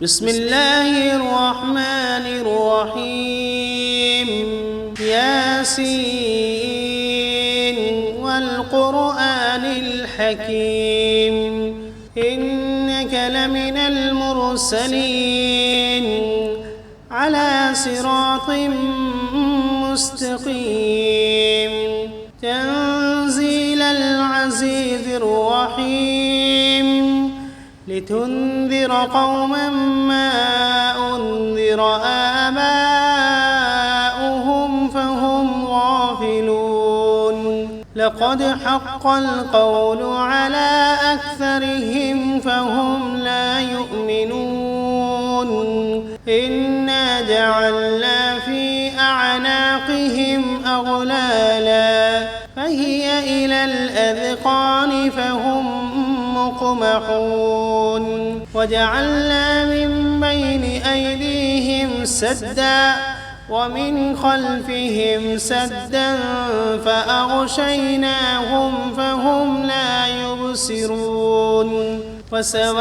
بسم الله الرحمن الرحيم ياسين والقرآن الحكيم إنك لمن المرسلين على صراط مستقيم تنزيل العزيز الرحيم لتنذر قوما ما أنذر آباؤهم فهم غافلون لقد حق القول على أكثرهم فهم لا يؤمنون إنا جعلنا في أعناقهم أغلالا فهي إلى الأذقان فهم مقمحون وجعلنا من بين أيديهم سدا ومن خلفهم سدا فأغشيناهم فهم لا يبصرون وسواء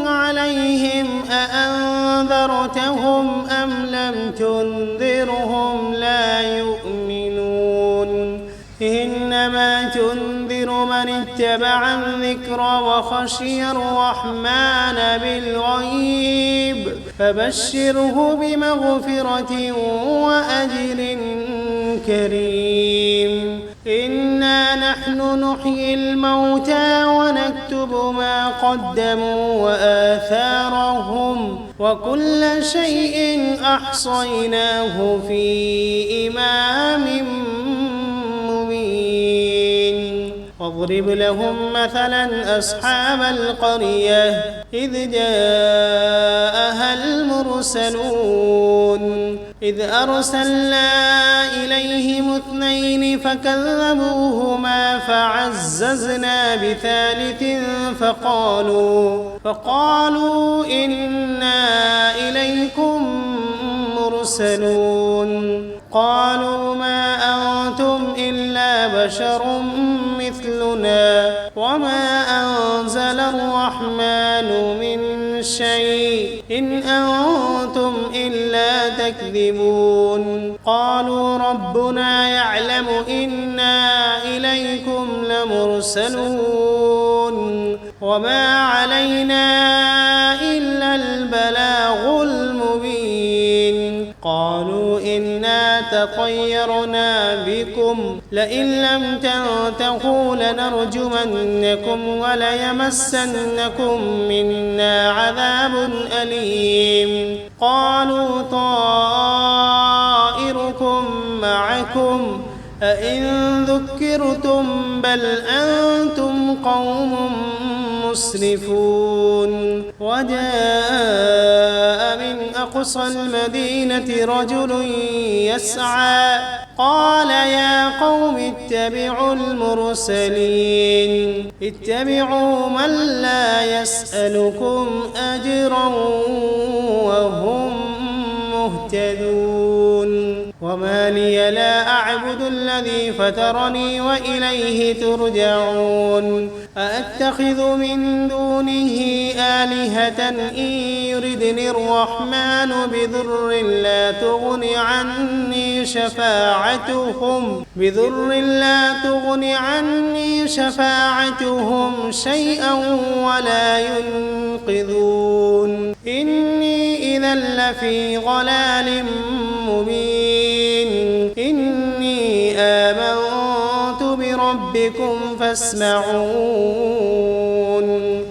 عليهم أأنذرتهم أم لم تنذرهم لا يؤمنون إنما تنذر من اتبع الذكر وخشي الرحمن بالغيب فبشره بمغفرة وأجر كريم إنا نحن نحيي الموتى ونكتب ما قدموا وآثارهم وكل شيء أحصيناه في إمام واضرب لهم مثلا أصحاب القرية إذ جاءها المرسلون إذ أرسلنا إليهم 2 فكذبوهما فعززنا بثالث فقالوا إنا إليكم مرسلون قالوا ما أنتم إلا بشر مثلنا وما أنزل الرحمن من شيء إن أنتم إلا تكذبون قالوا ربنا يعلم إنا إليكم لمرسلون وما علينا إلا البلاغ المبين قالوا إنا تطيرنا بكم لئن لم تنتهوا لنرجمنكم وليمسنكم منا عذاب أليم قالوا طائركم معكم أئن ذكرتم بل أنتم قوم مسرفون وجاء من أقصى المدينة رجل يسعى قال يا قوم اتبعوا المرسلين اتبعوا من لا يسألكم أجرا وهم مهتدون وما لي لا أعبد الذي فطرني وإليه ترجعون أأتخذ من دونه آلهة إن يردني الرحمن بضر لا تغن عني شفاعتهم شيئا ولا ينقذون إني إذا لفي ضلال مبين إني آمنت بربكم فاسمعون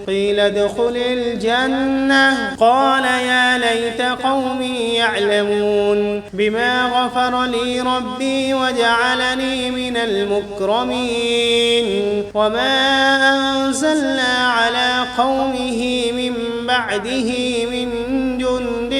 قيل ادخل الجنة قال يا ليت قومي يعلمون بما غفر لي ربي وجعلني من المكرمين وما أنزلنا على قومه من بعده من جند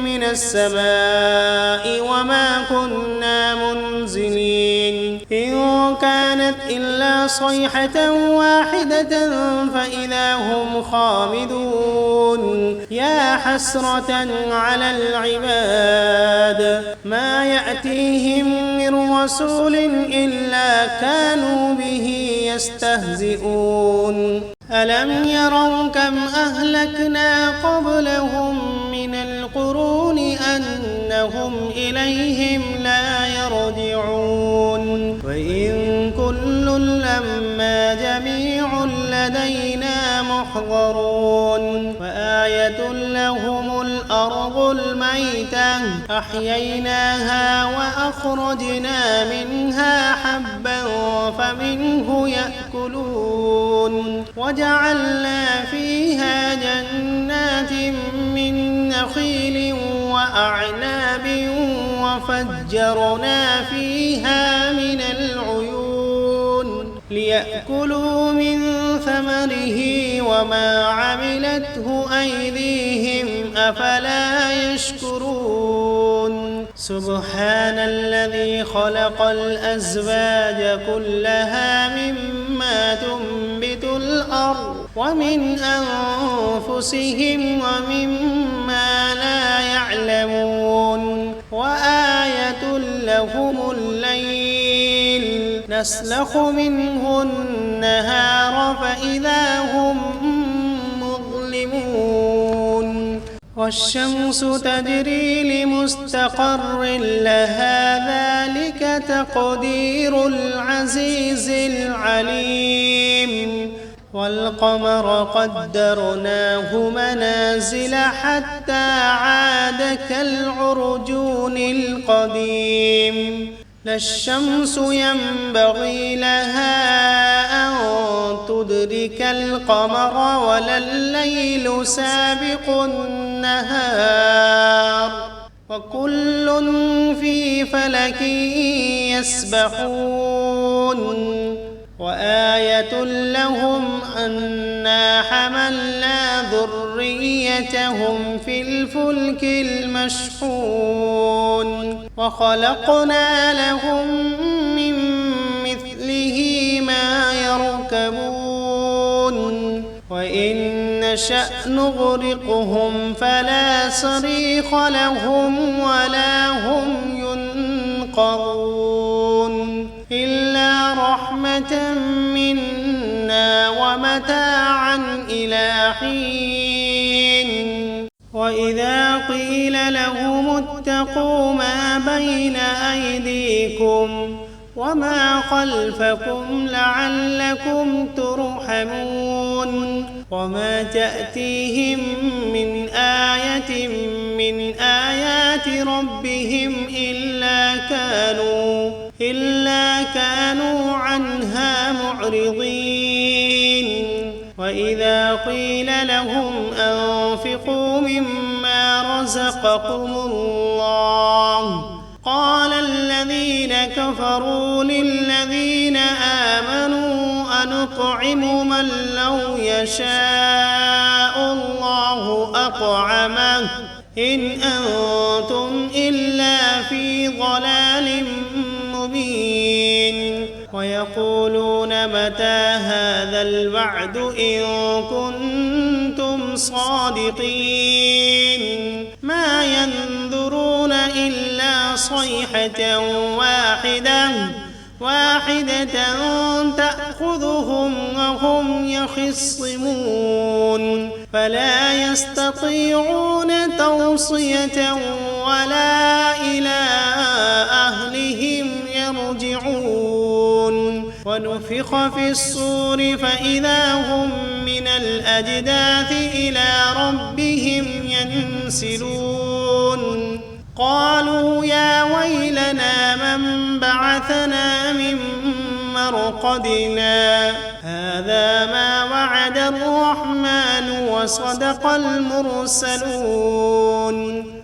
من السماء وما كنا منزلين إن كانت إلا صيحة واحدة فإذا هم خامدون يا حسرة على العباد ما يأتيهم من رسول إلا كانوا به يستهزئون ألم يروا كم أهلكنا قبلهم من القرون أنهم إليهم لا يرجعون وإن كل لما جميع لدينا محضرون وآية لهم الأرض الميتة أحييناها وأخرجنا منها حبا فمنه يأكلون وجعلنا فيها جنات من نخيل وأعناب وفجرنا فيها من العيون ليأكلوا من ثمره وما عملته أيديهم أفلا يشكرون سبحان الذي خلق الأزواج كلها مما تنبت الأرض ومن أنفسهم ومما لا يعلمون وآية لهم الليل نسلخ منه النهار فإذا هم مظلمون والشمس تجري لمستقر لها ذلك تقدير العزيز العليم والقمر قدرناه منازل حتى عاد كالعرجون القديم لا الشمس ينبغي لها أن تدرك القمر ولا الليل سابق النهار وكل في فلك يسبحون وآية لهم أنا حملنا ذريتهم في الفلك المشحون وخلقنا لهم من مثله ما يركبون وإن نشأ نغرقهم فلا صريخ لهم ولا هم ينقذون إلا رحمة منا ومتاعا إلى حين وإذا قيل لهم اتقوا ما بين أيديكم وما خلفكم لعلكم ترحمون وما تأتيهم من آية من آيات ربهم إلا كانوا عنها معرضين وإذا قيل لهم أنفقوا مما رزقكم الله قال الذين كفروا للذين آمنوا أنطعم من لو يشاء الله أطعمه إن أنتم إلا في ضلال مبين ويقولون متى هذا الوعد إن كنتم صادقين ما ينظرون إلا صيحة واحدة تأخذهم وهم يخصمون فلا يستطيعون توصية ولا إلى أهلهم يرجعون ونفخ في الصور فإذا هم من الأجداث إلى ربهم ينسلون قالوا يا ويلنا من بعثنا من مرقدنا هذا ما وعد الرحمن وصدق المرسلون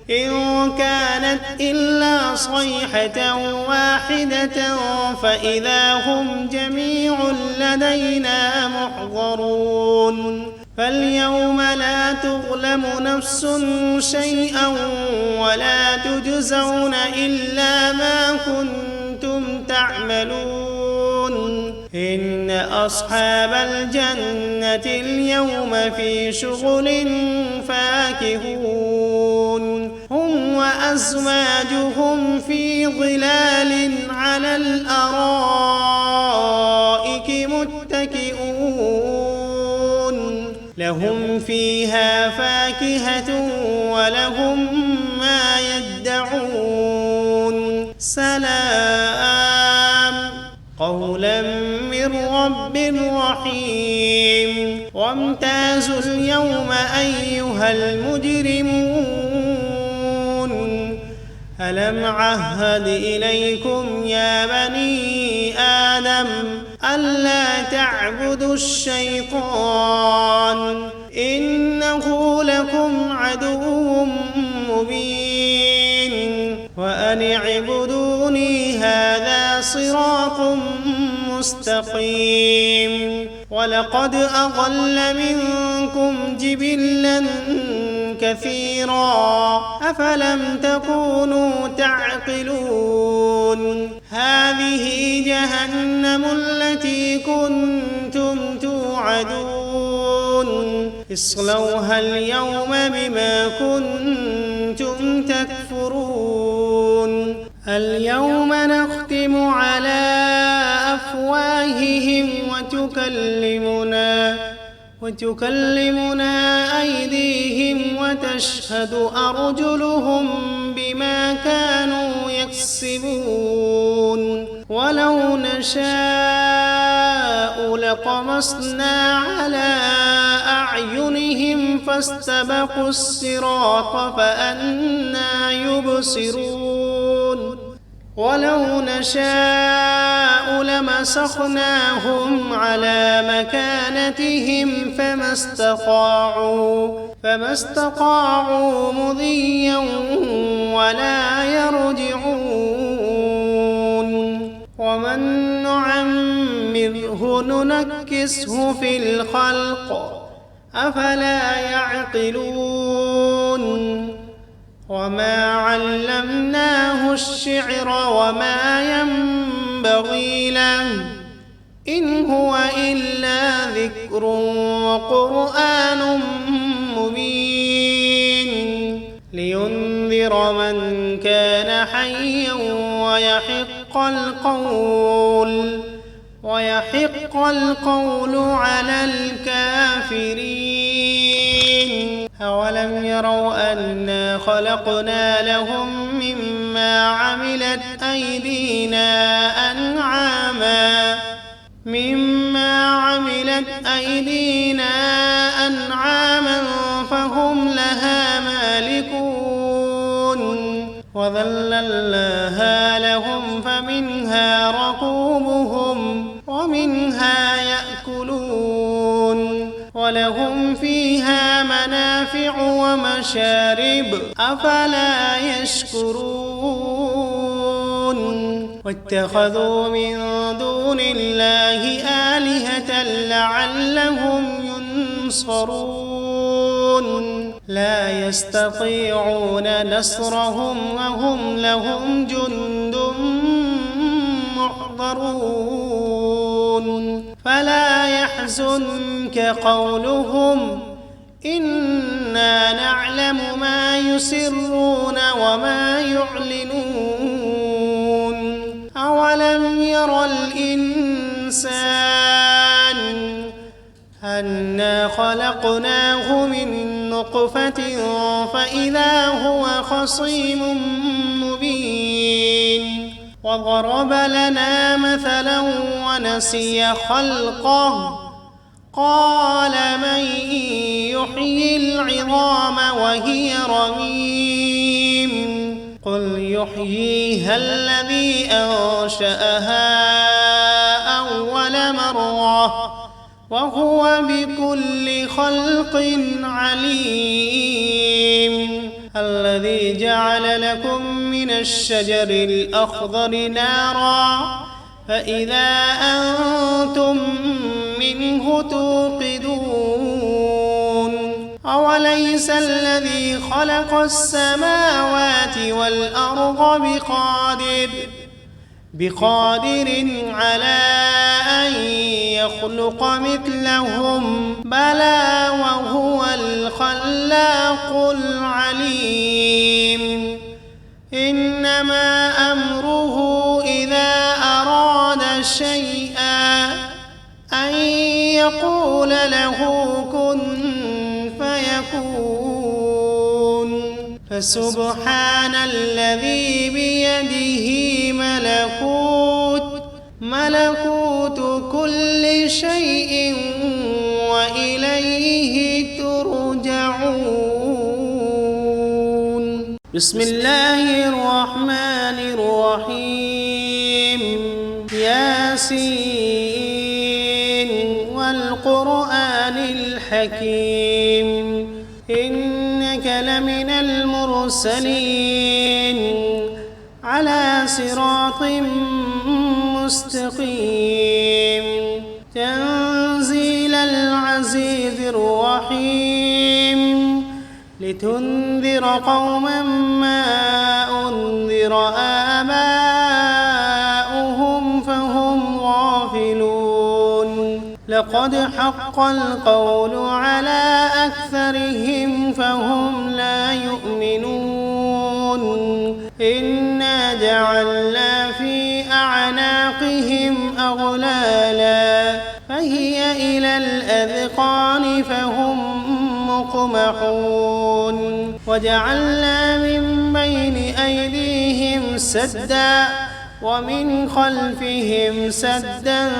إن كانت إلا صيحة واحدة فإذا هم جميع لدينا محضرون فاليوم لا تظلم نفس شيئا ولا تجزون إلا ما كنتم تعملون إن أصحاب الجنة اليوم في شغل فاكهون هم وأزواجهم في ظلال على الأرائك متكئون فيها فاكهة ولهم ما يدعون سلام قولا من رب رحيم وامتازوا اليوم أيها المجرمون ألم عهد إليكم يا بني آدم ألا تعبدوا الشيطان إنه لكم عدو مبين وأن اعبدوني هذا صراط مستقيم ولقد أضل منكم جبلا كثيرا أفلم تكونوا تعقلون هذه جهنم التي كنتم توعدون اصلوها اليوم بما كنتم تكفرون اليوم نختم على أفواههم وتكلمنا أيديهم وتشهد أرجلهم بما كانوا يكسبون ولو نشاء لطمسنا على أعينهم فاستبقوا الصراط فأنى يبصرون ولو نشاء لمسخناهم على مكانتهم فما استطاعوا مضيا ولا يرجعون ومن نعمره ننكسه في الخلق أفلا يعقلون وما علمناه الشعر وما ينبغي له إن هو إلا ذكر وقرآن مبين لينذر من كان حيا ويحق القول على الكافرين أولم يروا أنا خلقنا لهم مما عملت أيدينا أنعاما فهم لها مالكون وذللناها لهم فمنها ركوبهم ومنها يأكلون ولهم فيها منافع ومشارب أفلا يشكرون واتخذوا من دون الله آلهة لعلهم ينصرون لا يستطيعون نصرهم وهم لهم جند محضرون فلا يحزنك قولهم إنا نعلم ما يسرون وما يعلنون أولم ير الإنسان أنا خلقناه من نطفة فإذا هو خصيم مبين وضرب لنا مثلا ونسي خلقه قال من يحيي العظام وهي رميم قل يحييها الذي أنشأها أول مرة وهو بكل خلق عليم الذي جعل لكم من الشجر الأخضر نارا فإذا أنتم منه توقدون أوليس الذي خلق السماوات والأرض بقادر على أن يخلق مثلهم بلى وهو الخلاق العليم إنما أمره إذا أراد شيئا أن يقول له كن فسبحان الذي بيده ملكوت كل شيء وإليه ترجعون. بسم الله الرحمن الرحيم. ياسين والقرآن الحكيم إنك لمن المرسلين على صراط مستقيم تنزيل العزيز الرحيم لتنذر قوما ما أنذر آباؤهم فهم غافلون لقد حق القول على أكثرهم فهم لا يؤمنون إنا جعلنا في أعناقهم أغلالا فهي إلى الأذقان فهم مقمحون وجعلنا من بين أيديهم سدا ومن خلفهم سدا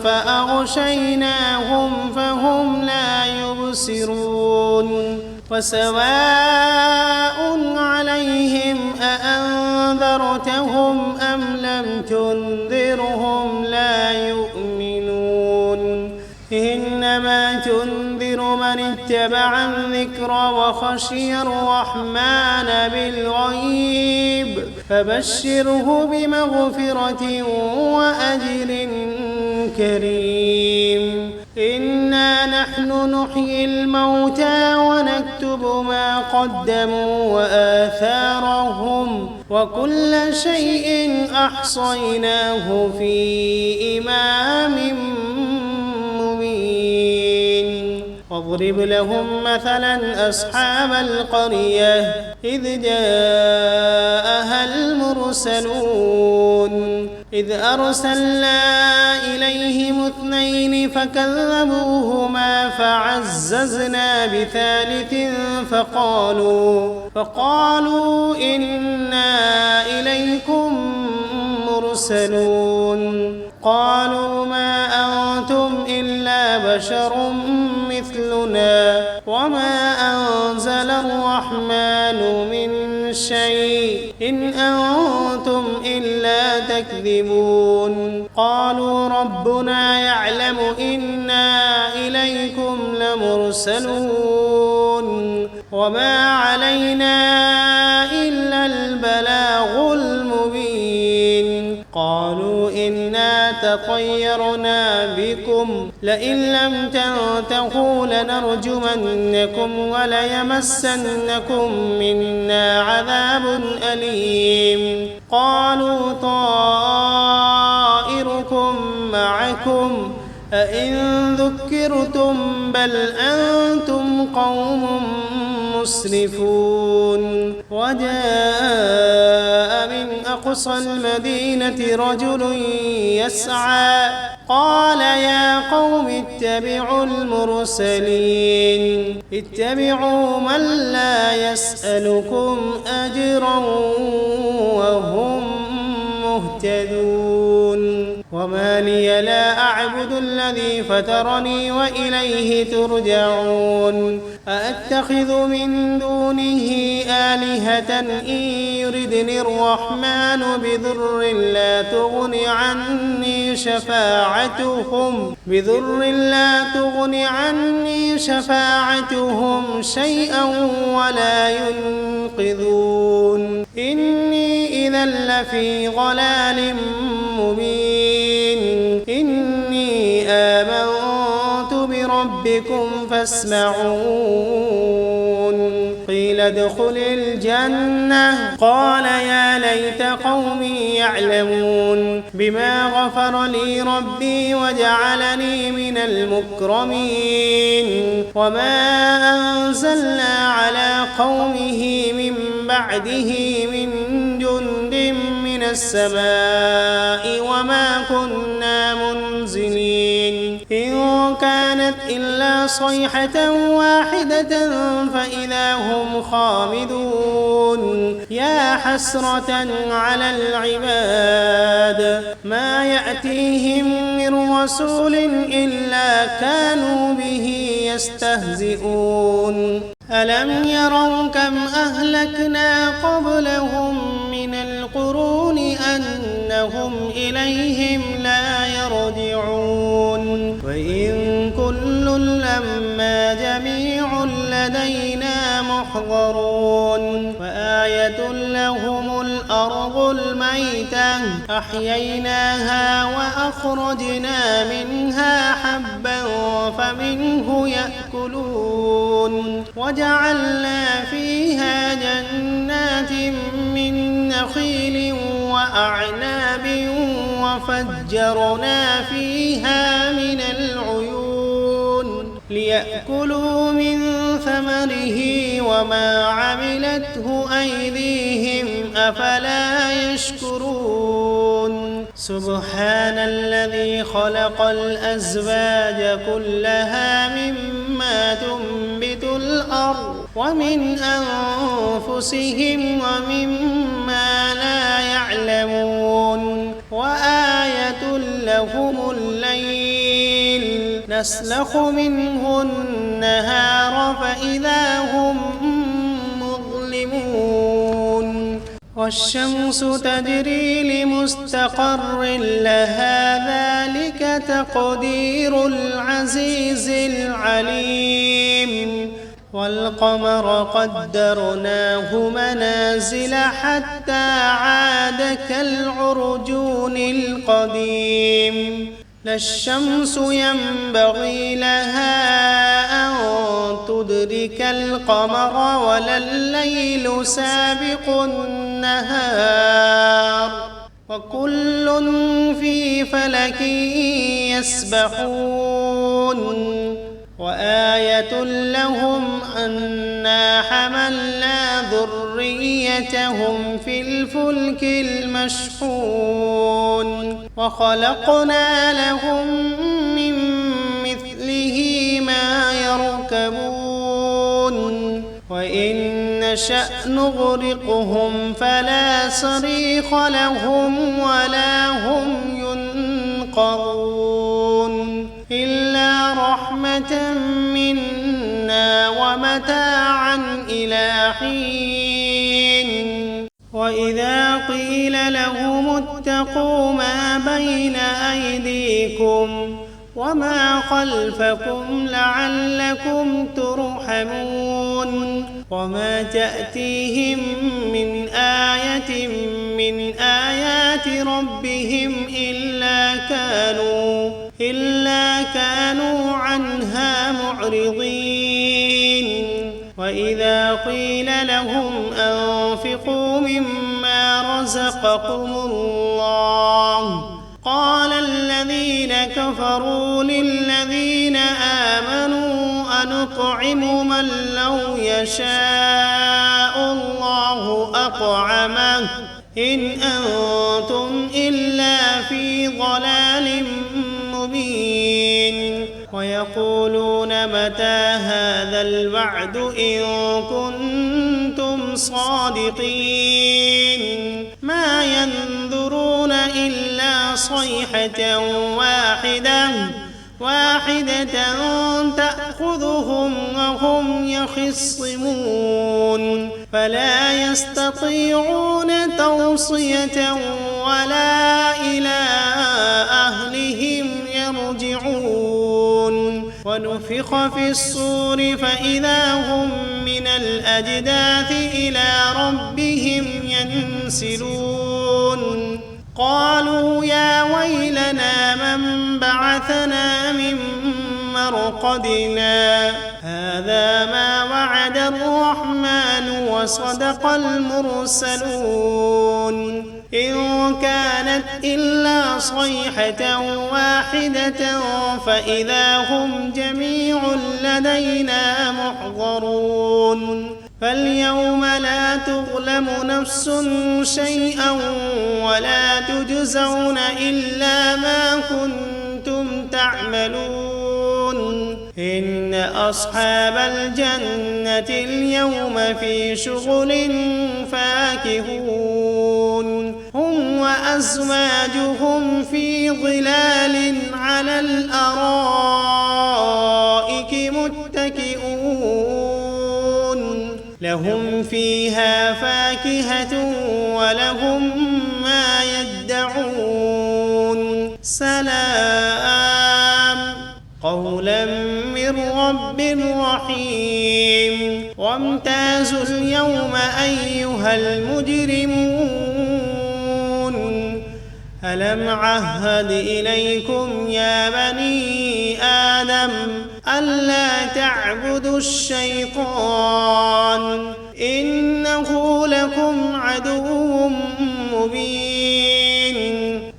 فأغشيناهم فهم لا يبصرون وسواء عليهم أأنذرتهم أم لم تنذرهم لا يؤمنون إنما تنذر من اتبع الذكر وخشي الرحمن بالغيب فبشره بمغفرة وأجر كريم إنا نحن نحيي الموتى ونكتب ما قدموا وآثارهم وكل شيء أحصيناه في إمام مبين واضرب لهم مثلا أصحاب القرية إذ جاءها المرسلون إذ أرسلنا إليهم 2 فكذبوهما فعززنا بثالث فقالوا إنا إليكم مرسلون قالوا ما أنتم إلا بشر مثلنا وما أنزل الرحمن من شيء إن أنتم إلا تكذبون قالوا ربنا يعلم إنا إليكم لمرسلون وما علينا إلا البلاغ المبين قالوا إنا تطيرنا بكم لئن لم تنتهوا لنرجمنكم وليمسنكم منا عذاب أليم قالوا طائركم معكم أئن ذكرتم بل أنتم قوم مسرفون وجاء من أقصى المدينة رجل يسعى قال يا قوم اتبعوا المرسلين اتبعوا من لا يسألكم أجرا وهم مهتدون وما لي لا أعبد الذي فطرني وإليه ترجعون أأتخذ من دونه آلهة إن يردني الرحمن بضر لا تغن عني شفاعتهم شيئا ولا ينقذون إني إذا لفي ضلال مبين إني آمنت بربكم فاسمعون قيل ادخل الجنة قال يا ليت قومي يعلمون بما غفر لي ربي وجعلني من المكرمين وما أنزلنا على قومه من بعده من جند من السماء وما كنا منزلين إن كانت إلا صيحة واحدة فإذا هم خامدون يا حسرة على العباد ما يأتيهم من رسول إلا كانوا به يستهزئون ألم يروا كم أهلكنا قبلهم من القرون أنهم إليهم لا يرجعون وإن كل لما جميع لدينا محضرون وآية لهم الأرض الميتة أحييناها وأخرجنا منها حبا فمنه يأكلون وجعلنا فيها جنات من نخيل وأعناب وفجرنا فيها من العيون ليأكلوا من ثمره وما عملته أيديهم أفلا يشكرون سبحان الذي خلق الأزواج كلها مما تنبت الأرض ومن أنفسهم ومما لا يعلمون وآية لهم الليل نسلخ منه النهار فإذا هم مظلمون والشمس تجري لمستقر لها ذلك تقدير العزيز العليم والقمر قدرناه منازل حتى عاد كالعرجون القديم لا الشمس ينبغي لها أن تدرك القمر ولا الليل سابق النهار وكل في فلك يسبحون وآية لهم أنا حملنا ذريتهم في الفلك المشحون وخلقنا لهم من مثله ما يركبون وإن نشأ نغرقهم فلا صريخ لهم ولا هم ينقذون إلا رحمة منا ومتاعا إلى حين وإذا قيل لهم اتقوا ما بين أيديكم وما خلفكم لعلكم ترحمون وما تأتيهم من آية من آيات ربهم إلا كانوا عنها معرضين وإذا قيل لهم أنفقوا مما رزقكم الله قال الذين كفروا للذين آمنوا أنطعم من لو يشاء الله أطعمه إن أنتم إلا في ضلال مبين ويقولون متى هذا الوعد إن كنتم صادقين ما ينظرون إلا صيحة واحدة تأخذهم وهم يخصمون فلا يستطيعون توصية ولا إلى أهلهم يرجعون ونفخ في الصور فإذا هم من الأجداث إلى ربهم ينسلون قالوا يا ويلنا من بعثنا من مرقدنا هذا ما وعد الرحمن وصدق المرسلون إن كانت إلا صيحة واحدة فإذا هم جميع لدينا محضرون فاليوم لا تظلم نفس شيئا ولا تجزون إلا ما كنتم تعملون إن أصحاب الجنة اليوم في شغل فاكهون هم وأزواجهم في ظلال على الأرائك متكئون لهم فيها فاكهة ولهم ما يدعون سلام قولا من رب رحيم وامتازوا اليوم أيها المجرمون ألم عهد إليكم يا بني آدم ألا تعبدوا الشيطان إنه لكم عدو مبين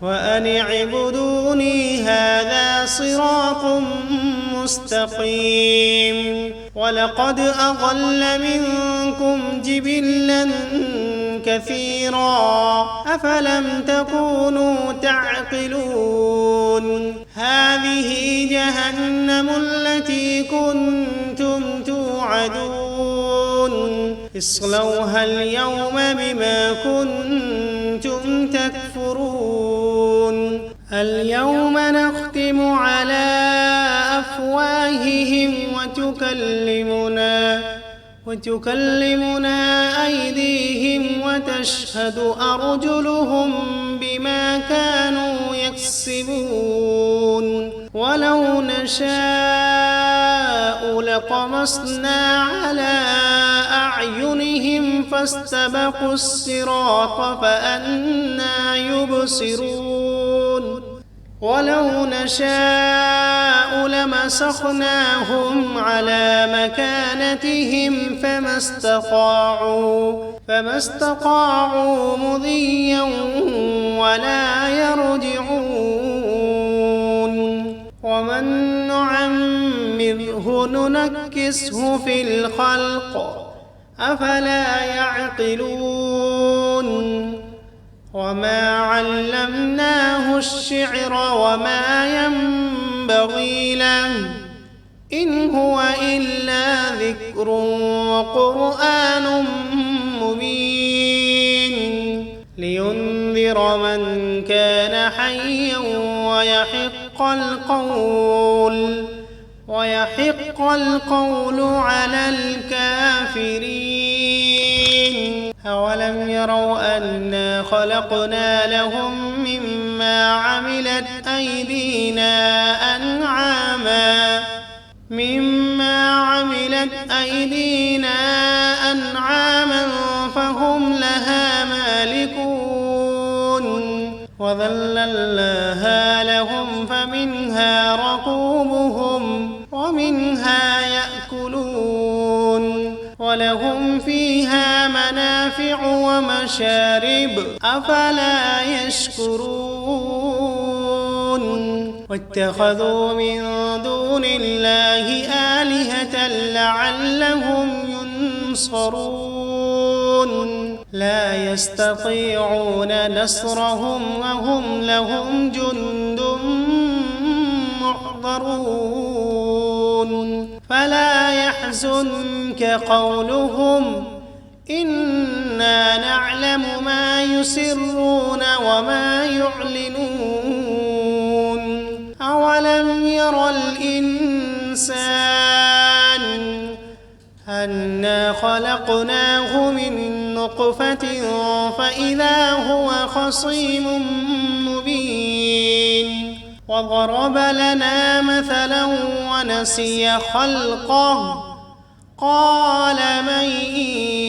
وأن اعبدوني هذا صراط مستقيم ولقد أضل منكم جبلا كثيرا أفلم تكونوا تعقلون هذه جهنم التي كنتم توعدون اصلوها اليوم بما كنتم تكفرون اليوم نختم على أفواههم وتكلمنا أيديهم وتشهد أرجلهم بما كانوا يكسبون ولو نشاء لطمسنا على أعينهم فاستبقوا الصراط فأنى يبصرون ولو نشاء لمسخناهم على مكانتهم فما استطاعوا مضيا ولا يرجعون ومن نعمره ننكسه في الخلق أفلا يعقلون وما علمناه الشعر وما ينبغي له إن هو إلا ذكر وقرآن مبين لينذر من كان حيا ويحق القول على الكافرين أولم يروا أنا خلقنا لهم مما عملت أيدينا أنعاما فهم لها مالكون وذللناها لهم فمنها ركوبهم ومنها يأكلون ولهم فيها منافع ومشارب أفلا يشكرون واتخذوا من دون الله آلهة لعلهم ينصرون لا يستطيعون نصرهم وهم لهم جند محضرون فلا يحزنك قولهم إنا نعلم ما يسرون وما يعلنون أولم ير الإنسان أنا خلقناه من نطفة فإذا هو خصيم مبين وضرب لنا مثلا ونسي خلقه قال من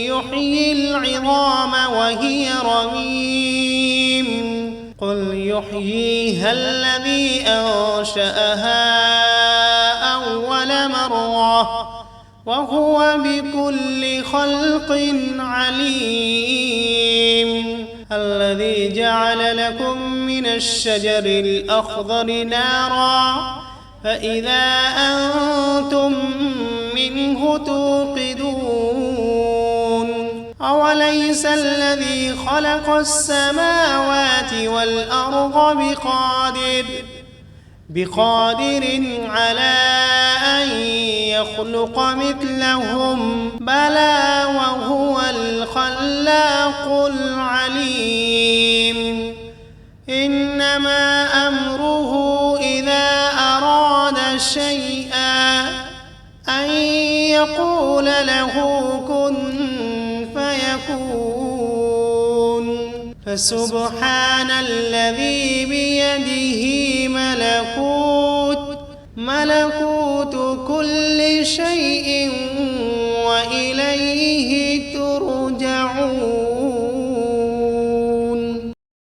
يحيي العظام وهي رميم قل يحييها الذي أنشأها أول مرة وهو بكل خلق عليم الذي جعل لكم من الشجر الأخضر نارا فإذا أنتم منه توقدون أوليس الذي خلق السماوات والأرض بقادر على أن يخلق مثلهم بلى وهو الخلاق العليم إنما أمره إذا أراد شيئا أن يقول له كن فيكون فسبحان الذي بيده ملكوت كل شيء وإليه